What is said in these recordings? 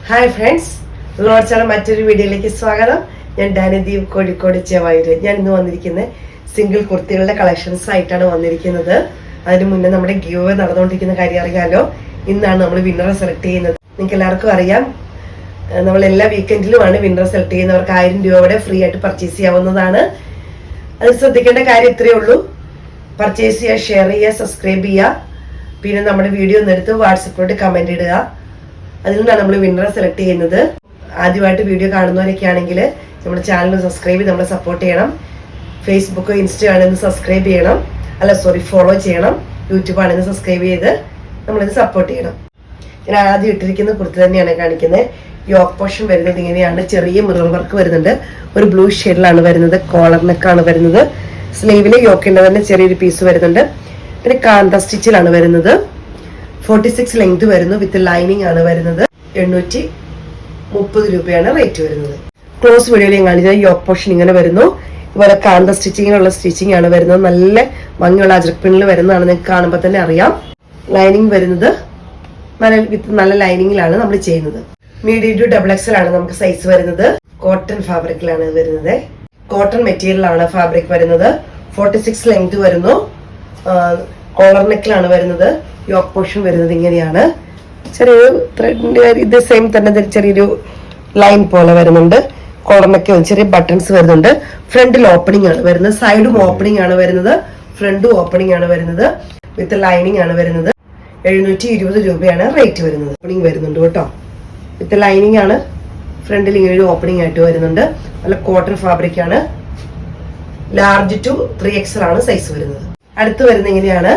Hi friends, ലോഡ്സാണ് മറ്റൊരു വീഡിയോയിലേക്ക് സ്വാഗതം. ഞാൻ ഡാനിദീപ്, കോഴിക്കോട് ചെവായൂര്. ഞാൻ ഇന്ന് വന്നിരിക്കുന്നത് സിംഗിൾ കുർത്തികളുടെ കളക്ഷൻസ് ആയിട്ടാണ് വന്നിരിക്കുന്നത്. അതിന് മുന്നേ നമ്മുടെ ഗിവ് അവേ നടന്നുകൊണ്ടിരിക്കുന്ന കാര്യം അറിയാലോ. ഇന്നാണ് നമ്മൾ വിന്നറെ സെലക്ട് ചെയ്യുന്നത്. നിങ്ങൾക്ക് എല്ലാവർക്കും അറിയാം, നമ്മൾ എല്ലാ വീക്കെൻഡിലുമാണ് വിന്നറെ സെലക്ട് ചെയ്യുന്നവർക്ക് 1000 രൂപയുടെ ഫ്രീ ആയിട്ട് പർച്ചേസ് ചെയ്യാവുന്നതാണ്. അത് ശ്രദ്ധിക്കേണ്ട കാര്യം ഇത്രയേ ഉള്ളൂ. പർച്ചേസ് ചെയ്യുക, ഷെയർ ചെയ്യുക, സബ്സ്ക്രൈബ് ചെയ്യുക. പിന്നെ നമ്മുടെ വീഡിയോ ഒന്നെടുത്ത് വാട്സപ്പിലോട്ട് കമന്റ് ഇടുക. അതിൽ നിന്നാണ് നമ്മൾ വിന്നറെ സെലക്ട് ചെയ്യുന്നത്. ആദ്യമായിട്ട് വീഡിയോ കാണുന്നവരൊക്കെ ആണെങ്കിൽ നമ്മുടെ ചാനൽ സബ്സ്ക്രൈബ് ചെയ്ത് നമ്മളെ സപ്പോർട്ട് ചെയ്യണം. ഫേസ്ബുക്ക്, ഇൻസ്റ്റ ആണെങ്കിൽ സബ്സ്ക്രൈബ് ചെയ്യണം. ഫോളോ ചെയ്യണം. യൂട്യൂബ് ആണെങ്കിൽ സബ്സ്ക്രൈബ് ചെയ്ത് നമ്മളിത് സപ്പോർട്ട് ചെയ്യണം. ഞാൻ ആദ്യം ഇട്ടിരിക്കുന്ന കുർത്തി തന്നെയാണ് കാണിക്കുന്നത്. യോക്ക് പോർഷൻ വരുന്നത് ഇങ്ങനെയാണ്. ചെറിയ മിറർ വർക്ക് വരുന്നുണ്ട്. ഒരു ബ്ലൂ ഷെയ്ഡിലാണ് വരുന്നത്. കോളർ നെക്കാണ് വരുന്നത്. സ്ലീവില് യോക്കിന്റെ തന്നെ ചെറിയൊരു പീസ് വരുന്നുണ്ട്. പിന്നെ കാന്ത സ്റ്റിച്ചിലാണ് വരുന്നത്. 46 ലെങ്ത് വരുന്നു. വിത്ത് ലൈനിങ് ആണ് വരുന്നത്. 830 രൂപയാണ് റേറ്റ് വരുന്നത്. ക്ലോസ് വീഡിയോയിൽ ഞാൻ കാണിച്ചത് യോക്ക് പോർഷൻ ഇങ്ങനെ വരുന്നു. ഇതുപോലെ കാന്ത സ്റ്റിച്ചിങ്ങിനുള്ള സ്റ്റിച്ചിങ് ആണ് വരുന്നത്. നല്ല ഭംഗിയുള്ള അജ്രക് പിന്നിൽ വരുന്നതാണ്. നിങ്ങൾക്ക് കാണുമ്പോൾ തന്നെ അറിയാം. ലൈനിങ് വരുന്നത് നല്ല ലൈനിങ്ങിലാണ് നമ്മൾ ചെയ്യുന്നത്. മീഡിയം ടു XXL ആണ് നമുക്ക് സൈസ് വരുന്നത്. കോട്ടൺ ഫാബ്രിക്കിലാണ് വരുന്നത്. കോട്ടൺ മെറ്റീരിയലാണ് ഫാബ്രിക് വരുന്നത്. 46 ലെങ്ത് വരുന്നു. കോളർ നെക്കിലാണ് വരുന്നത്. യോക്ക് പോർഷൻ വരുന്നത് ഇങ്ങനെയാണ്. ചെറിയൊരു ത്രെഡിന്റെ ഇത് സെയിം തന്നെ ചെറിയൊരു ലൈൻ പോലെ വരുന്നുണ്ട്. കോളർ നെക്ക് ചെറിയ ബട്ടൺസ് വരുന്നുണ്ട്. ഫ്രണ്ടിൽ ഓപ്പണിംഗ് ആണ് വരുന്നത്. സൈഡും ഓപ്പണിംഗ് ആണ് വരുന്നത്. ഫ്രണ്ടും ഓപ്പണിംഗ് ആണ് വരുന്നത്. വിത്ത് ലൈനിങ് ആണ് വരുന്നത്. 720 രൂപയാണ് റേറ്റ് വരുന്നത്. ഓപ്പണിംഗ് വരുന്നുണ്ട് കേട്ടോ. വിത്ത് ലൈനിങ് ആണ്. ഫ്രണ്ടിൽ ഇങ്ങനെ ഒരു ഓപ്പണിംഗ് ആയിട്ട് വരുന്നുണ്ട്. നല്ല കോട്ടൺ ഫാബ്രിക് ആണ്. ലാർജ് ടു 3XL ആണ് സൈസ് വരുന്നത്. അടുത്ത് വരുന്നത് ഇങ്ങനെയാണ്.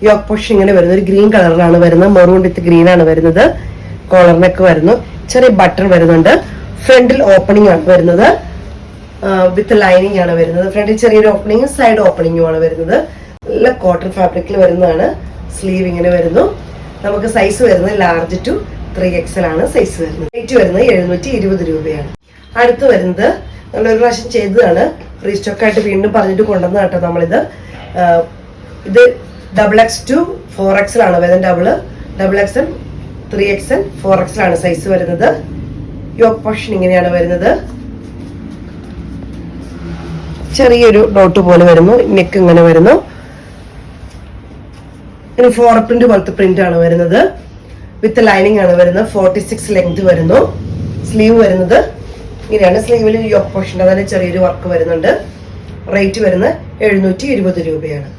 യോക്ക് പോർഷൻ ഇങ്ങനെ വരുന്നത്. ഒരു ഗ്രീൻ കളറിലാണ് വരുന്നത്. മെറൂൺ വിത്ത് ഗ്രീൻ ആണ് വരുന്നത്. കോളർ നെക്ക് വരുന്നു. ചെറിയ ബട്ടൺ വരുന്നുണ്ട്. ഫ്രണ്ടിൽ ഓപ്പണിംഗ് ആണ് വരുന്നത്. വിത്ത് ലൈനിങ് ആണ് വരുന്നത്. ഫ്രണ്ടിൽ ചെറിയൊരു ഓപ്പണിംഗും സൈഡ് ഓപ്പണിംഗും ആണ് വരുന്നത്. നല്ല കോട്ടൺ ഫാബ്രിക്കിൽ വരുന്നതാണ്. സ്ലീവ് ഇങ്ങനെ വരുന്നു. നമുക്ക് സൈസ് വരുന്നത് ലാർജ് ടു 3XL ആണ് സൈസ് വരുന്നത്. റേറ്റ് വരുന്നത് 720 രൂപയാണ്. അടുത്ത് വരുന്നത് നമ്മളൊരു പ്രാവശ്യം ചെയ്തതാണ്. റീസ്റ്റോക്ക് ആയിട്ട് വീണ്ടും പറഞ്ഞിട്ട് കൊണ്ടുവന്ന കേട്ടോ നമ്മളിത്. ഇത് XX to 4XL ആണ് വരുന്നത്. XXL, 3XL, 4XL ആണ് സൈസ് വരുന്നത്. യോക്ക് പോർഷൻ ഇങ്ങനെയാണ് വരുന്നത്. ചെറിയൊരു ഡോട്ട് പോലെ വരുന്നു. നെക്ക് ഇങ്ങനെ വരുന്നു. ഇനി ഫ്ലോറൽ പ്രിന്റ് പോലത്തെ പ്രിന്റ് ആണ് വരുന്നത്. വിത്ത് ലൈനിങ് ആണ് വരുന്നത്. 46 ലെങ്ത് വരുന്നു. സ്ലീവ് വരുന്നത് ഇങ്ങനെയാണ്. സ്ലീവിൽ യോക്ക് പോർഷൻ തന്നെ ചെറിയൊരു വർക്ക് വരുന്നുണ്ട്. റേറ്റ് വരുന്നത് 720 രൂപയാണ്.